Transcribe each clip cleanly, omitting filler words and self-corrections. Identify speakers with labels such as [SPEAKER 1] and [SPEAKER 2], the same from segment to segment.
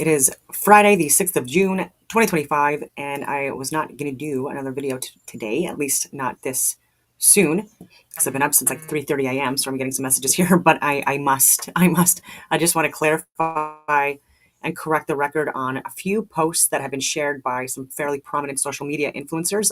[SPEAKER 1] It is Friday, the 6th of June, 2025, and I was not going to do another video today, at least not this soon, because I've been up since like 3:30 a.m., so I'm getting some messages here, but I must. I just want to clarify and correct the record on a few posts that have been shared by some fairly prominent social media influencers.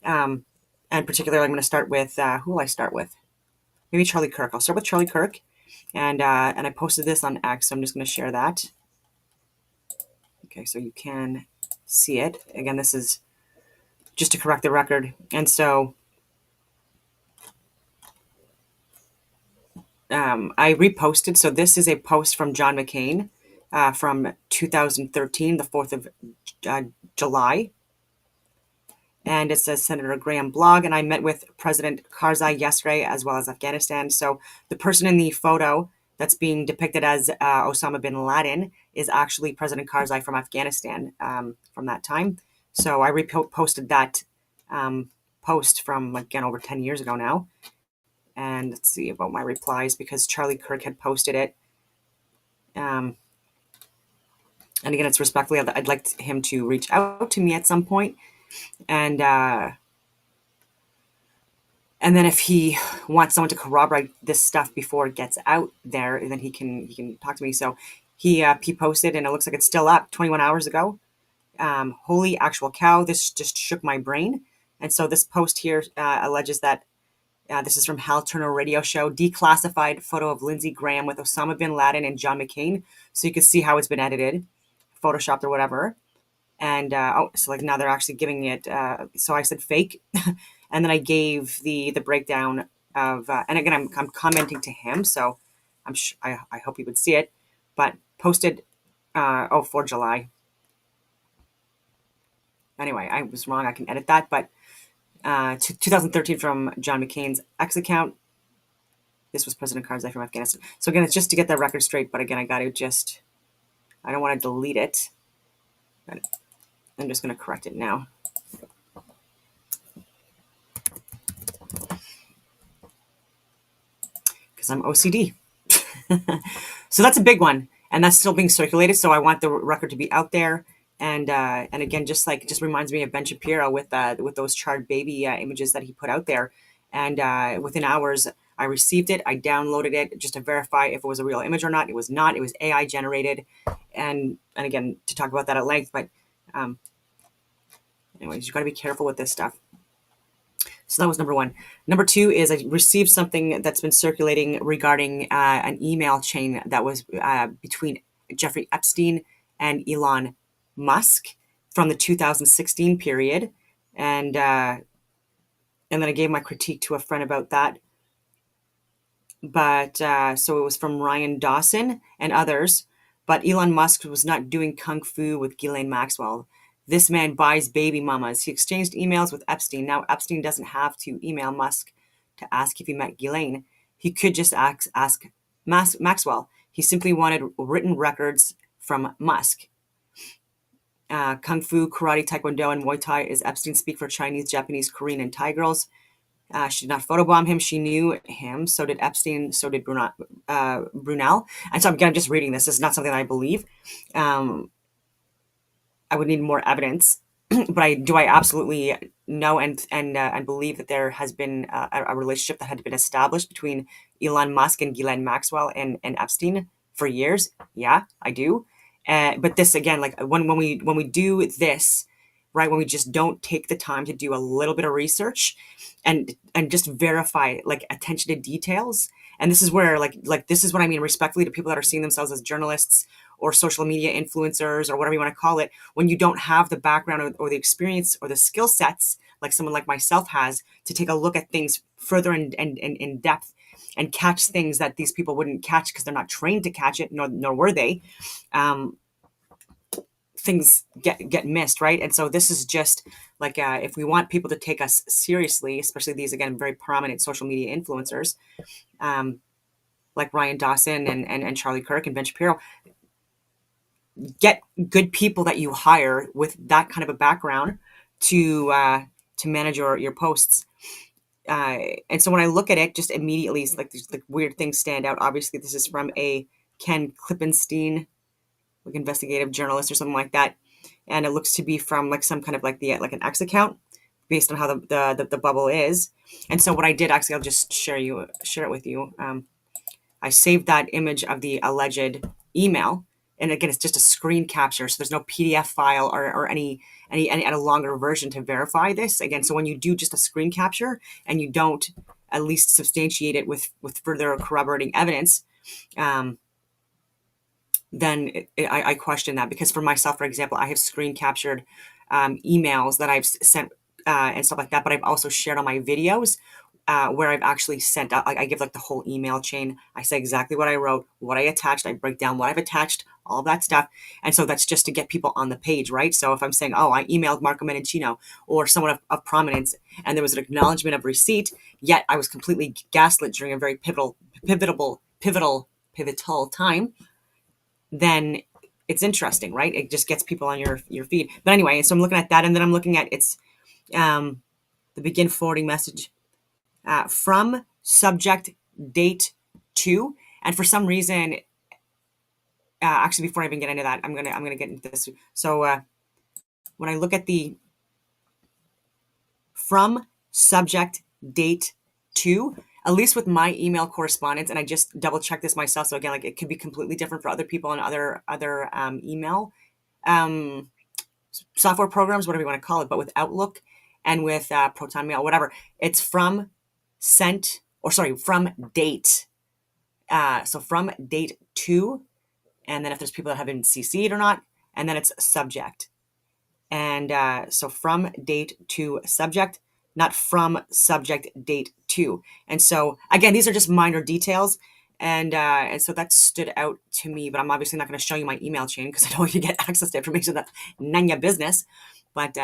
[SPEAKER 1] And particularly, I'm going to start with, who will I start with? Maybe Charlie Kirk. I'll start with Charlie Kirk, and I posted this on X, so I'm just going to share that. Okay, so you can see it. Again, this is just to correct the record. And so I reposted. So this is a post from John McCain from 2013, the 4th of July. And it says Senator Graham blog. And I met with President Karzai yesterday, as well as Afghanistan. So the person in the photo that's being depicted as Osama bin Laden is actually President Karzai from Afghanistan from that time. So I reposted that post from, again, over 10 years ago now. And let's see about my replies, because Charlie Kirk had posted it. And again, it's respectfully, I'd like him to reach out to me at some point. And then if he wants someone to corroborate this stuff before it gets out there, then he can talk to me. So he posted, and it looks like it's still up 21 hours ago. Holy actual cow, this just shook my brain. And so this post here alleges that this is from Hal Turner radio show, declassified photo of Lindsey Graham with Osama bin Laden and John McCain. So you can see how it's been edited, photoshopped or whatever. And so like now they're actually giving it. So I said fake, and then I gave the breakdown of. And again, I'm commenting to him, so I hope he would see it. But posted 4 July. Anyway, I was wrong. I can edit that, but 2013 from John McCain's X account. This was President Karzai from Afghanistan. So again, it's just to get that record straight. But again, I don't want to delete it. But I'm just going to correct it now. Because I'm OCD. So that's a big one. And that's still being circulated. So I want the record to be out there. And again, just reminds me of Ben Shapiro with those charred baby images that he put out there. And within hours, I received it. I downloaded it just to verify if it was a real image or not. It was not. It was AI generated. And again, to talk about that at length. But anyways, you got to be careful with this stuff. So that was number one. Number two is I received something that's been circulating regarding an email chain that was between Jeffrey Epstein and Elon Musk from the 2016 period. And then I gave my critique to a friend about that. But so it was from Ryan Dawson and others. But Elon Musk was not doing kung fu with Ghislaine Maxwell. This man buys baby mamas. He exchanged emails with Epstein. Now Epstein doesn't have to email Musk to ask if he met Ghislaine. He could just ask Maxwell. He simply wanted written records from Musk. Kung Fu, Karate, Taekwondo, and Muay Thai is Epstein speak for Chinese, Japanese, Korean, and Thai girls. She did not photobomb him. She knew him. So did Epstein. So did Brunel. And so I'm just reading this. This is not something I believe. I would need more evidence, but I absolutely know and believe that there has been a relationship that had been established between Elon Musk and Ghislaine Maxwell and Epstein for years. Yeah, I do. But this again, like when we do this, right, when we just don't take the time to do a little bit of research and just verify, like, attention to details. And this is where like this is what I mean respectfully to people that are seeing themselves as journalists or social media influencers or whatever you want to call it, when you don't have the background or the experience or the skill sets like someone like myself has to take a look at things further and in depth and catch things that these people wouldn't catch because they're not trained to catch it, nor were they. Things get missed, right? And so this is just like if we want people to take us seriously, especially these, again, very prominent social media influencers, like Ryan Dawson and Charlie Kirk and Ben Shapiro, get good people that you hire with that kind of a background to manage your posts. And so when I look at it, just immediately, it's like these like weird things stand out. Obviously, this is from a Ken Klippenstein like investigative journalist or something like that, and it looks to be from like some kind of like the like an X account based on how the bubble is. And so what I did actually, I'll just share it with you. I saved that image of the alleged email. And again, it's just a screen capture, so there's no PDF file or any a longer version to verify this. Again, so when you do just a screen capture and you don't at least substantiate it with further corroborating evidence, um, then I question that, because for myself, for example, I have screen captured emails that I've sent and stuff like that, but I've also shared on my videos where I've actually sent out, like I give like the whole email chain. I say exactly what I wrote, what I attached, I break down what I've attached, all of that stuff. And so that's just to get people on the page, right? So if I'm saying, oh, I emailed Marco Mendicino or someone of prominence, and there was an acknowledgement of receipt, yet I was completely gaslit during a very pivotal time, then it's interesting, right? It just gets people on your feed. But anyway, so I'm looking at that, and then I'm looking at it's the begin forwarding message from subject date to, and for some reason, actually, before I even get into that, I'm gonna get into this. So when I look at the from subject date to, at least with my email correspondence, and I just double checked this myself. So again, like it could be completely different for other people and other email um, software programs, whatever you want to call it. But with Outlook and with Proton Mail, whatever, it's from sent, or sorry, from date. So from date to, and then if there's people that have been CC'd or not, and then it's subject. And so from date to subject, not from subject date to. And so again, these are just minor details. And so that stood out to me, but I'm obviously not going to show you my email chain because I don't want you to get access to information that's none of your business. But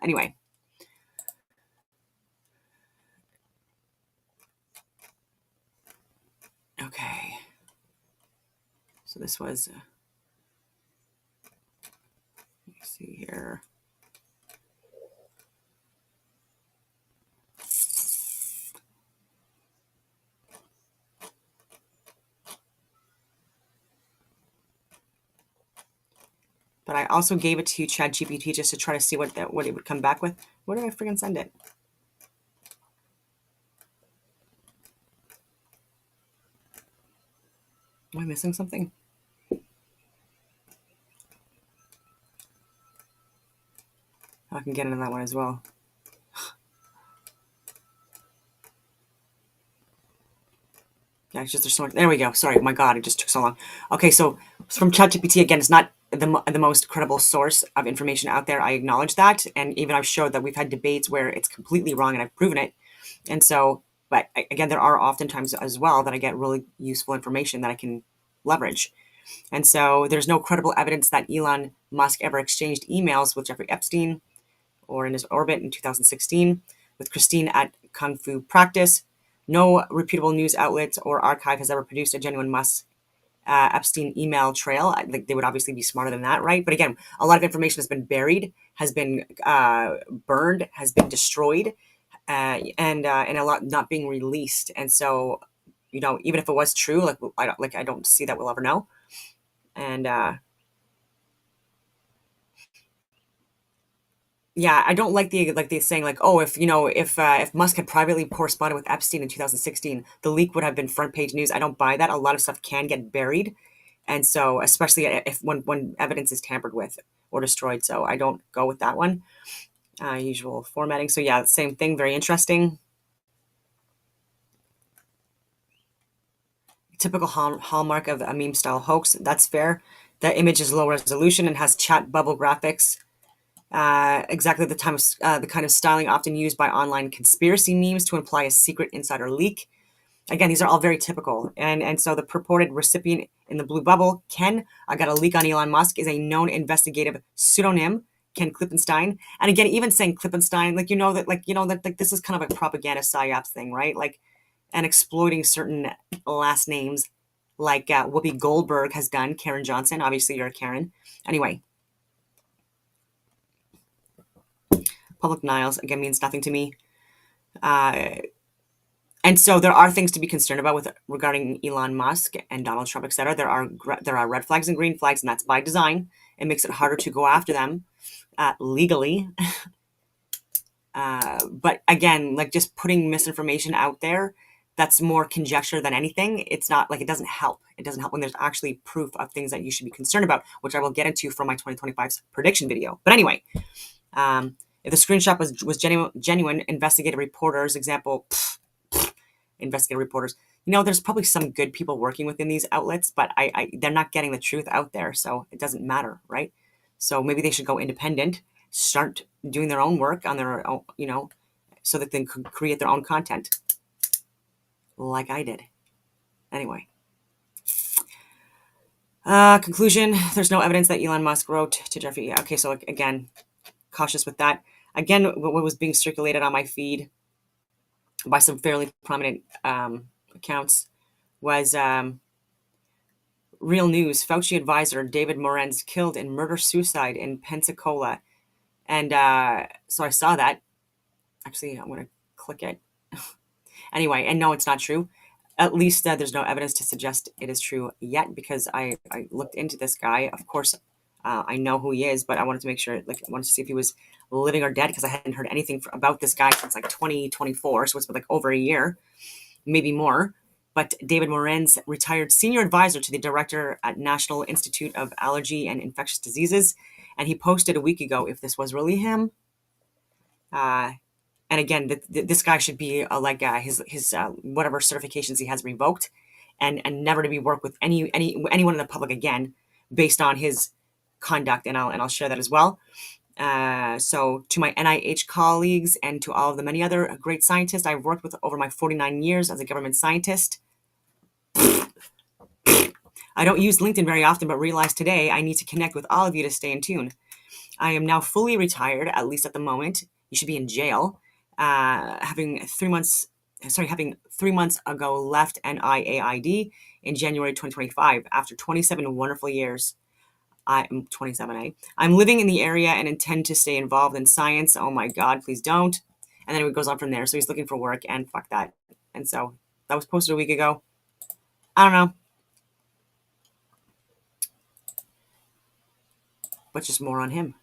[SPEAKER 1] anyway. Okay. So this was, let me see here. But I also gave it to ChatGPT just to try to see what it would come back with. Where did I freaking send it? Am I missing something? I can get into that one as well. Yeah, it's just there's so much. There we go. Sorry, oh my God, it just took so long. Okay, so from ChatGPT again, it's not the most credible source of information out there. I acknowledge that, and even I've showed that we've had debates where it's completely wrong, and I've proven it. And so, but again, there are oftentimes as well that I get really useful information that I can leverage. And so, there's no credible evidence that Elon Musk ever exchanged emails with Jeffrey Epstein or in his orbit in 2016 with Christine at Kung Fu Practice. No reputable news outlet or archive has ever produced a genuine Musk Epstein email trail. I think they would obviously be smarter than that, right? But again, a lot of information has been buried, has been burned, has been destroyed, and a lot not being released. And so, even if it was true, I don't see that we'll ever know. And yeah, I don't like the saying like, oh, if Musk had privately corresponded with Epstein in 2016, the leak would have been front page news. I don't buy that. A lot of stuff can get buried, and so especially if when evidence is tampered with or destroyed. So I don't go with that one. Usual formatting. So yeah, same thing. Very interesting. Typical hallmark of a meme style hoax. That's fair. The image is low resolution and has chat bubble graphics. Exactly the kind of styling often used by online conspiracy memes to imply a secret insider leak. Again, these are all very typical. And so the purported recipient in the blue bubble, Ken, I got a leak on Elon Musk, is a known investigative pseudonym, Ken Klippenstein. And again, even saying Klippenstein, that this is kind of a propaganda psyops thing, right? Like, and exploiting certain last names like Whoopi Goldberg has done, Karen Johnson. Obviously, you're a Karen. Anyway, public denials, again, means nothing to me. And so there are things to be concerned about with regarding Elon Musk and Donald Trump, et cetera. There are red flags and green flags, and that's by design. It makes it harder to go after them legally. But again, like just putting misinformation out there, that's more conjecture than anything. It's not like it doesn't help. It doesn't help when there's actually proof of things that you should be concerned about, which I will get into from my 2025 prediction video. But anyway, if the screenshot was genuine, investigative reporters, example, investigative reporters, there's probably some good people working within these outlets, but they're not getting the truth out there, so it doesn't matter, right? So maybe they should go independent, start doing their own work on their own, so that they can create their own content, like I did. Anyway, conclusion: there's no evidence that Elon Musk wrote to Jeffrey. Okay, so again, cautious with that. Again, what was being circulated on my feed by some fairly prominent accounts was real news. Fauci advisor David Morenz killed in murder-suicide in Pensacola. And so I saw that. Actually, I'm going to click it. Anyway, and no, it's not true. At least there's no evidence to suggest it is true yet, because I looked into this guy. Of course, I know who he is, but I wanted to make sure, I wanted to see if he was living or dead, because I hadn't heard anything about this guy since 2024. So it's been over a year, maybe more. But David Morenz, retired senior advisor to the director at National Institute of Allergy and Infectious Diseases. And he posted a week ago if this was really him. And again, this guy should be his whatever certifications he has revoked, and never to be worked with anyone in the public again based on his conduct. And I'll share that as well. So to my NIH colleagues and to all of the many other great scientists I've worked with over my 49 years as a government scientist. I don't use LinkedIn very often, but realized today I need to connect with all of you to stay in tune. I am now fully retired, at least at the moment. You should be in jail. Having 3 months ago left NIAID in January 2025 after 27 wonderful years. I'm 27A. I'm living in the area and intend to stay involved in science. Oh my God, please don't. And then it goes on from there. So he's looking for work, and fuck that. And so that was posted a week ago. I don't know. But just more on him.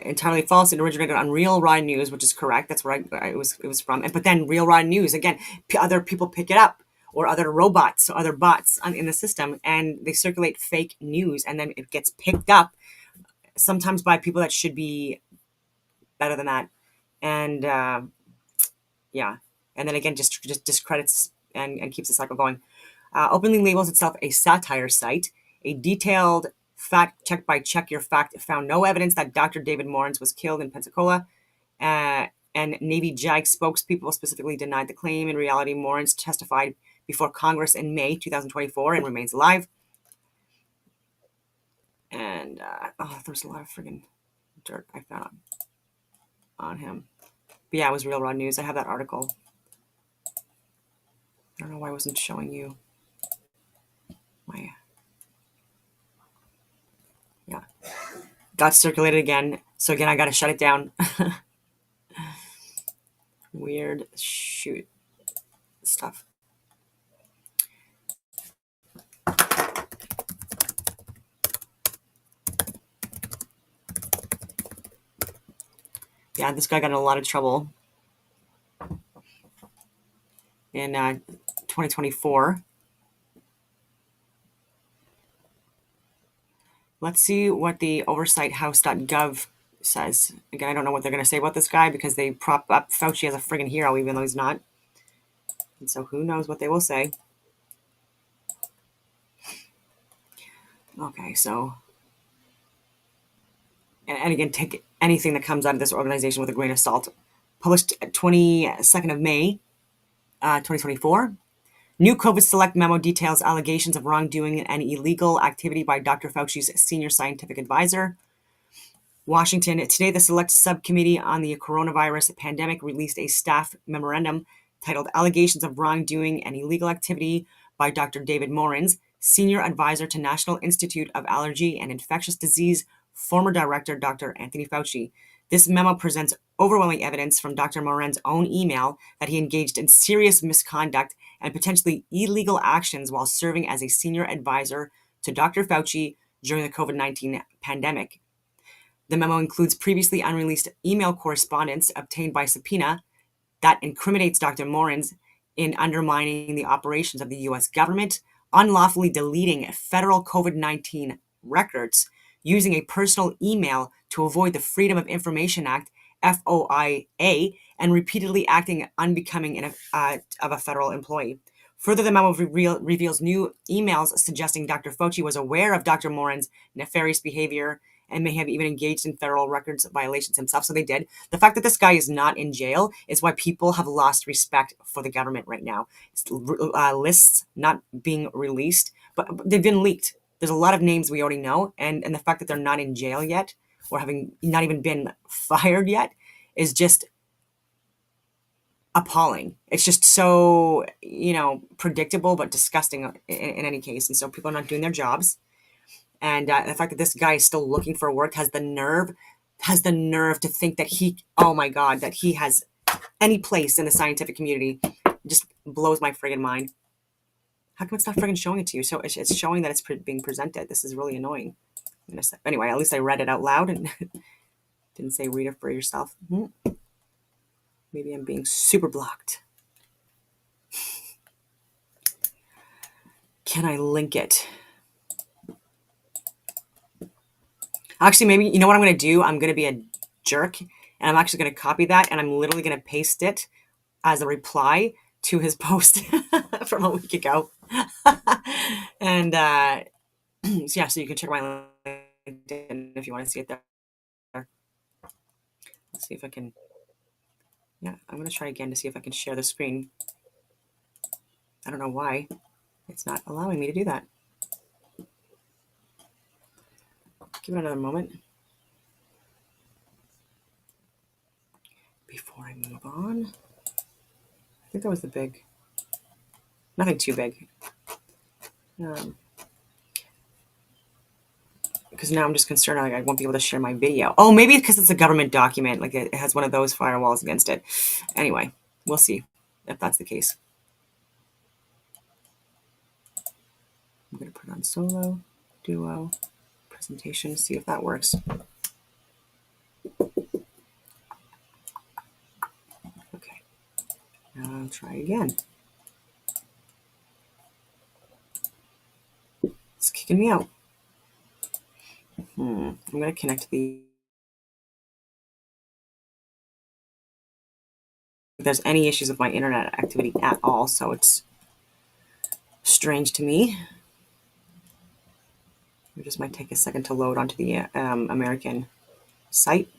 [SPEAKER 1] Entirely false. It originated on Real Raw News, which is correct. That's where it was from. But then Real Raw News, again, other people pick it up, or other robots or other bots in the system, and they circulate fake news, and then it gets picked up sometimes by people that should be better than that. And yeah, and then again, just discredits and keeps the cycle going. Openly labels itself a satire site. A detailed fact check by Check Your Fact found no evidence that Dr. David Morenz was killed in Pensacola. And Navy JAG spokespeople specifically denied the claim. In reality, Morenz testified before Congress in May 2024 and remains alive. And there's a lot of friggin' dirt I found on him. But yeah, it was Real Raw News. I have that article. I don't know why I wasn't showing you my... Yeah. Got circulated again. So again, I got to shut it down. Weird shoot stuff. Yeah, this guy got in a lot of trouble in 2024. Let's see what the oversighthouse.gov says. Again, I don't know what they're going to say about this guy, because they prop up Fauci as a friggin' hero, even though he's not. And so who knows what they will say. Okay, so... And again, take anything that comes out of this organization with a grain of salt. Published 22nd of May, 2024. New COVID Select memo details allegations of wrongdoing and illegal activity by Dr. Fauci's senior scientific advisor. Washington. Today, the Select Subcommittee on the Coronavirus Pandemic released a staff memorandum titled Allegations of Wrongdoing and Illegal Activity by Dr. David Morenz, senior advisor to National Institute of Allergy and Infectious Disease, former director Dr. Anthony Fauci. This memo presents overwhelming evidence from Dr. Morin's own email that he engaged in serious misconduct and potentially illegal actions while serving as a senior advisor to Dr. Fauci during the COVID-19 pandemic. The memo includes previously unreleased email correspondence obtained by subpoena that incriminates Dr. Morins in undermining the operations of the US government, unlawfully deleting federal COVID-19 records, using a personal email to avoid the Freedom of Information Act, FOIA, and repeatedly acting unbecoming of a federal employee. Further, the memo reveals new emails suggesting Dr. Fauci was aware of Dr. Morin's nefarious behavior and may have even engaged in federal records violations himself. So they did. The fact that this guy is not in jail is why people have lost respect for the government right now. Lists not being released, but they've been leaked. There's a lot of names we already know, and the fact that they're not in jail yet or having not even been fired yet is just appalling. It's just so, predictable but disgusting in any case. And so people are not doing their jobs. And the fact that this guy is still looking for work has the nerve to think that oh my God, that he has any place in the scientific community. It just blows my friggin' mind. How come it's not friggin' showing it to you? So it's showing that it's being presented. This is really annoying. Anyway, at least I read it out loud and didn't say read it for yourself. Maybe I'm being super blocked. Can I link it? Actually, maybe, you know what I'm going to do? I'm going to be a jerk, and I'm actually going to copy that, and I'm literally going to paste it as a reply to his post from a week ago. And so you can check my LinkedIn if you want to see it there. Let's see if I can. Yeah, I'm going to try again to see if I can share the screen. I don't know why it's not allowing me to do that. Give it another moment before I move on. I think that was nothing too big. Because now I'm just concerned I won't be able to share my video. Oh, maybe because it's a government document, like it has one of those firewalls against it. Anyway, we'll see if that's the case. I'm going to put on solo, duo, presentation, see if that works. Okay, now I'll try again. It's kicking me out. I'm going to connect the... If there's any issues with my internet activity at all, so it's strange to me. It just might take a second to load onto the American site.